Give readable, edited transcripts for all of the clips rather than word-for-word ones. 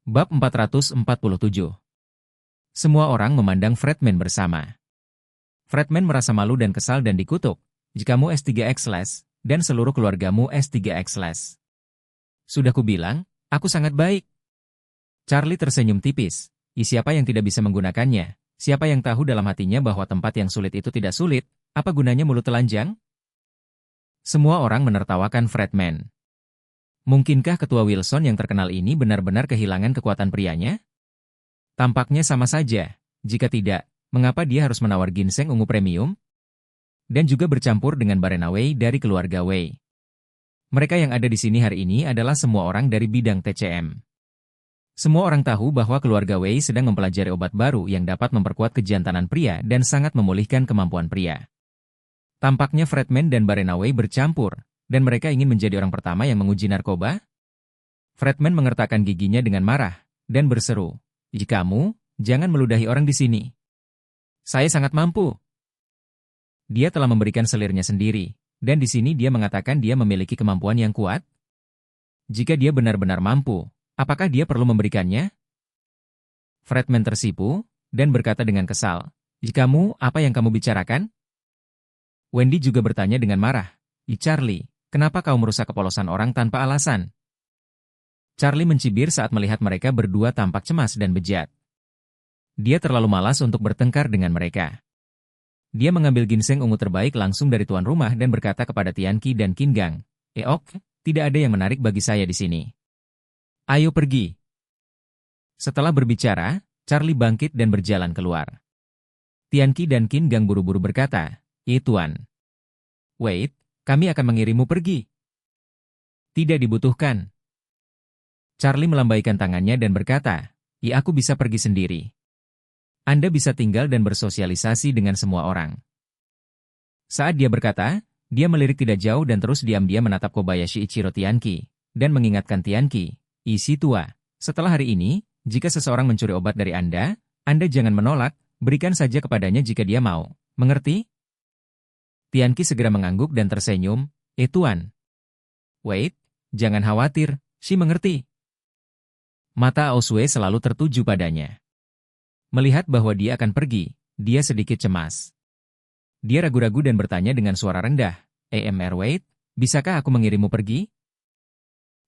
Bab 447. Semua orang memandang Fredman bersama. Fredman merasa malu dan kesal dan dikutuk. Jikamu S3X-less, dan seluruh keluargamu S3X-less. Sudah kubilang, aku sangat baik. Charlie tersenyum tipis. Siapa yang tidak bisa menggunakannya? Siapa yang tahu dalam hatinya bahwa tempat yang sulit itu tidak sulit? Apa gunanya mulut telanjang? Semua orang menertawakan Fredman. Mungkinkah ketua Wilson yang terkenal ini benar-benar kehilangan kekuatan prianya? Tampaknya sama saja. Jika tidak, mengapa dia harus menawar ginseng ungu premium? Dan juga bercampur dengan Barena Wei dari keluarga Wei. Mereka yang ada di sini hari ini adalah semua orang dari bidang TCM. Semua orang tahu bahwa keluarga Wei sedang mempelajari obat baru yang dapat memperkuat kejantanan pria dan sangat memulihkan kemampuan pria. Tampaknya Fredman dan Barena Wei bercampur, dan mereka ingin menjadi orang pertama yang menguji narkoba? Fredman mengertakkan giginya dengan marah, dan berseru, "Kamu, jangan meludahi orang di sini. Saya sangat mampu." Dia telah memberikan selirnya sendiri, dan di sini dia mengatakan dia memiliki kemampuan yang kuat? Jika dia benar-benar mampu, apakah dia perlu memberikannya? Fredman tersipu, dan berkata dengan kesal, "Kamu, apa yang kamu bicarakan?" Wendy juga bertanya dengan marah, "Charlie, kenapa kau merusak kepolosan orang tanpa alasan?" Charlie mencibir saat melihat mereka berdua tampak cemas dan bejat. Dia terlalu malas untuk bertengkar dengan mereka. Dia mengambil ginseng ungu terbaik langsung dari tuan rumah dan berkata kepada Tianqi dan Qingang, "Ok, tidak ada yang menarik bagi saya di sini. Ayo pergi." Setelah berbicara, Charlie bangkit dan berjalan keluar. Tianqi dan Qingang buru-buru berkata, Tuan. Wait, kami akan mengirimu pergi." "Tidak dibutuhkan." Charlie melambaikan tangannya dan berkata, Aku bisa pergi sendiri. Anda bisa tinggal dan bersosialisasi dengan semua orang." Saat dia berkata, dia melirik tidak jauh dan terus diam-diam menatap Kobayashi Ichiro Tianqi, dan mengingatkan Tianqi, "Si tua, setelah hari ini, jika seseorang mencuri obat dari Anda jangan menolak, berikan saja kepadanya jika dia mau. Mengerti?" Tianqi segera mengangguk dan tersenyum, Tuan." "Wait, jangan khawatir, si mengerti." Mata Aosue selalu tertuju padanya. Melihat bahwa dia akan pergi, dia sedikit cemas. Dia ragu-ragu dan bertanya dengan suara rendah, "Mr. Wait, bisakah aku mengirimmu pergi?"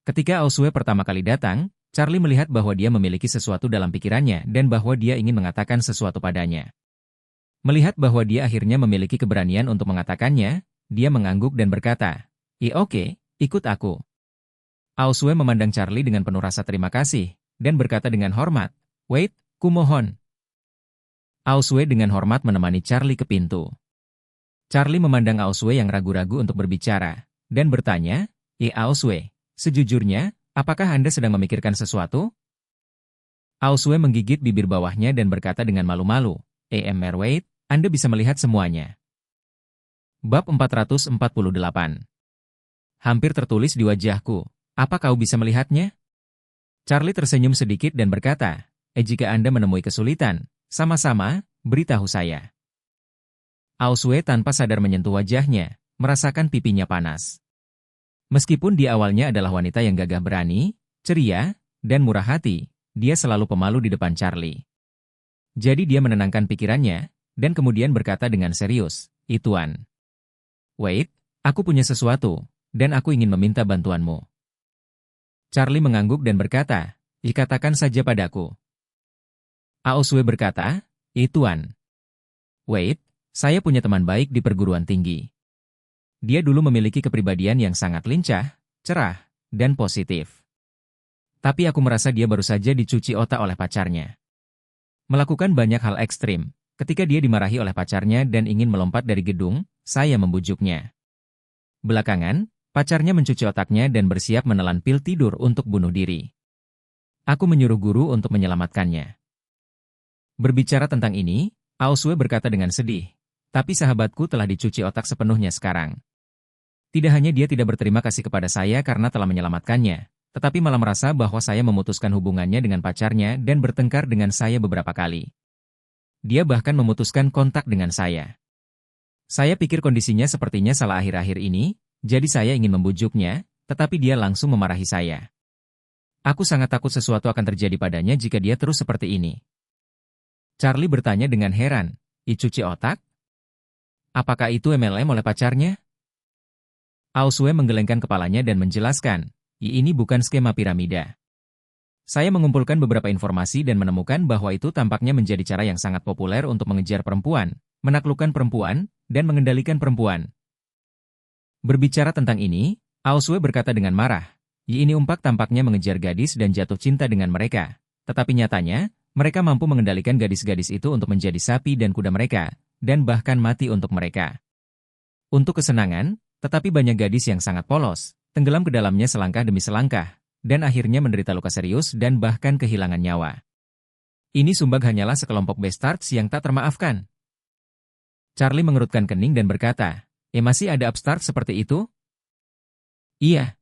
Ketika Aosue pertama kali datang, Charlie melihat bahwa dia memiliki sesuatu dalam pikirannya dan bahwa dia ingin mengatakan sesuatu padanya. Melihat bahwa dia akhirnya memiliki keberanian untuk mengatakannya, dia mengangguk dan berkata, Oke, ikut aku." Aosue memandang Charlie dengan penuh rasa terima kasih, dan berkata dengan hormat, "Wait, kumohon." Aosue dengan hormat menemani Charlie ke pintu. Charlie memandang Aosue yang ragu-ragu untuk berbicara, dan bertanya, Aosue, sejujurnya, apakah Anda sedang memikirkan sesuatu?" Aosue menggigit bibir bawahnya dan berkata dengan malu-malu, Mr. Wait, Anda bisa melihat semuanya. Bab 448. Hampir tertulis di wajahku, "Apa kau bisa melihatnya?" Charlie tersenyum sedikit dan berkata, Jika Anda menemui kesulitan, sama-sama, beritahu saya." Aosue tanpa sadar menyentuh wajahnya, merasakan pipinya panas. Meskipun dia awalnya adalah wanita yang gagah berani, ceria, dan murah hati, dia selalu pemalu di depan Charlie. Jadi dia menenangkan pikirannya, dan kemudian berkata dengan serius, Tuan. Wait, aku punya sesuatu, dan aku ingin meminta bantuanmu." Charlie mengangguk dan berkata, Katakan saja padaku." Aosue berkata, Tuan. Wait, saya punya teman baik di perguruan tinggi. Dia dulu memiliki kepribadian yang sangat lincah, cerah, dan positif. Tapi aku merasa dia baru saja dicuci otak oleh pacarnya. Melakukan banyak hal ekstrim. Ketika dia dimarahi oleh pacarnya dan ingin melompat dari gedung, saya membujuknya. Belakangan, pacarnya mencuci otaknya dan bersiap menelan pil tidur untuk bunuh diri. Aku menyuruh guru untuk menyelamatkannya. Berbicara tentang ini, Aosue berkata dengan sedih, "Tapi sahabatku telah dicuci otak sepenuhnya sekarang. Tidak hanya dia tidak berterima kasih kepada saya karena telah menyelamatkannya, tetapi malah merasa bahwa saya memutuskan hubungannya dengan pacarnya dan bertengkar dengan saya beberapa kali. Dia bahkan memutuskan kontak dengan saya. Saya pikir kondisinya sepertinya salah akhir-akhir ini, jadi saya ingin membujuknya, tetapi dia langsung memarahi saya. Aku sangat takut sesuatu akan terjadi padanya jika dia terus seperti ini. Charlie bertanya dengan heran, "Cuci otak? Apakah itu MLM oleh pacarnya?" Aosue menggelengkan kepalanya dan menjelaskan, Ini bukan skema piramida. Saya mengumpulkan beberapa informasi dan menemukan bahwa itu tampaknya menjadi cara yang sangat populer untuk mengejar perempuan, menaklukkan perempuan, dan mengendalikan perempuan." Berbicara tentang ini, Aosue berkata dengan marah, Ini umpak tampaknya mengejar gadis dan jatuh cinta dengan mereka. Tetapi nyatanya, mereka mampu mengendalikan gadis-gadis itu untuk menjadi sapi dan kuda mereka, dan bahkan mati untuk mereka. Untuk kesenangan, tetapi banyak gadis yang sangat polos, tenggelam ke dalamnya selangkah demi selangkah, dan akhirnya menderita luka serius dan bahkan kehilangan nyawa. Ini sumbag hanyalah sekelompok bastards yang tak termaafkan. Charlie mengerutkan kening dan berkata, masih ada upstart seperti itu? Iya.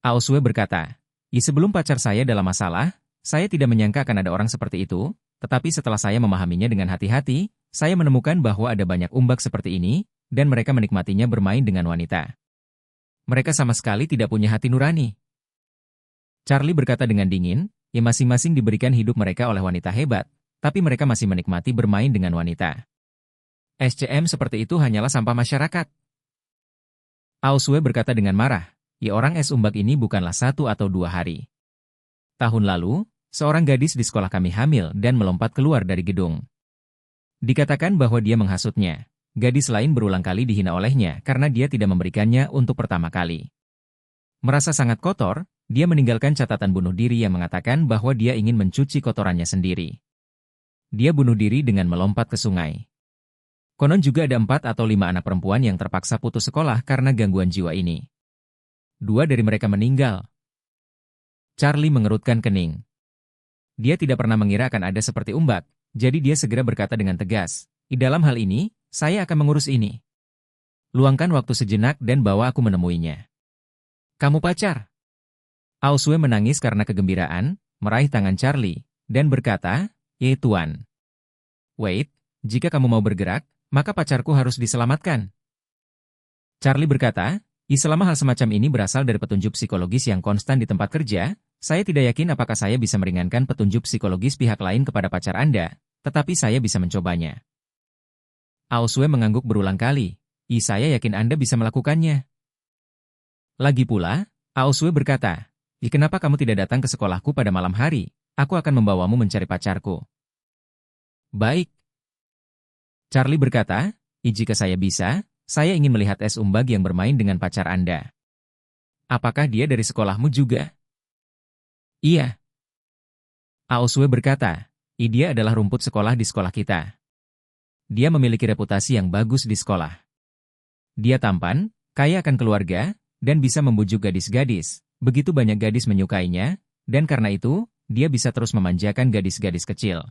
Aosue berkata, sebelum pacar saya dalam masalah, saya tidak menyangka akan ada orang seperti itu, tetapi setelah saya memahaminya dengan hati-hati, saya menemukan bahwa ada banyak umbak seperti ini, dan mereka menikmatinya bermain dengan wanita. Mereka sama sekali tidak punya hati nurani. Charlie berkata dengan dingin, masing-masing diberikan hidup mereka oleh wanita hebat, tapi mereka masih menikmati bermain dengan wanita. SCM seperti itu hanyalah sampah masyarakat. Aosue berkata dengan marah, orang es umbak ini bukanlah 1 atau 2 hari. Tahun lalu, seorang gadis di sekolah kami hamil dan melompat keluar dari gedung. Dikatakan bahwa dia menghasutnya. Gadis lain berulang kali dihina olehnya karena dia tidak memberikannya untuk pertama kali. Merasa sangat kotor, dia meninggalkan catatan bunuh diri yang mengatakan bahwa dia ingin mencuci kotorannya sendiri. Dia bunuh diri dengan melompat ke sungai. Konon juga ada 4 atau 5 anak perempuan yang terpaksa putus sekolah karena gangguan jiwa ini. 2 dari mereka meninggal. Charlie mengerutkan kening. Dia tidak pernah mengira akan ada seperti umbak, jadi dia segera berkata dengan tegas, dalam hal ini, saya akan mengurus ini. Luangkan waktu sejenak dan bawa aku menemuinya. Kamu pacar? Aosue menangis karena kegembiraan, meraih tangan Charlie, dan berkata, Tuan. Wait, jika kamu mau bergerak, maka pacarku harus diselamatkan. Charlie berkata, selama hal semacam ini berasal dari petunjuk psikologis yang konstan di tempat kerja, saya tidak yakin apakah saya bisa meringankan petunjuk psikologis pihak lain kepada pacar Anda, tetapi saya bisa mencobanya. Aosue mengangguk berulang kali, saya yakin Anda bisa melakukannya. Lagi pula, Aosue berkata, kenapa kamu tidak datang ke sekolahku pada malam hari? Aku akan membawamu mencari pacarku. Baik. Charlie berkata, jika saya bisa, saya ingin melihat es umbag yang bermain dengan pacar Anda. Apakah dia dari sekolahmu juga? Iya. Aosue berkata, dia adalah rumput sekolah di sekolah kita. Dia memiliki reputasi yang bagus di sekolah. Dia tampan, kaya akan keluarga, dan bisa membujuk gadis-gadis. Begitu banyak gadis menyukainya, dan karena itu, dia bisa terus memanjakan gadis-gadis kecil.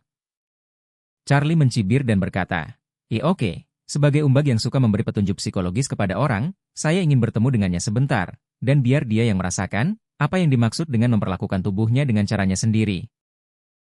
Charlie mencibir dan berkata, oke. Sebagai umbag yang suka memberi petunjuk psikologis kepada orang, saya ingin bertemu dengannya sebentar, dan biar dia yang merasakan apa yang dimaksud dengan memperlakukan tubuhnya dengan caranya sendiri.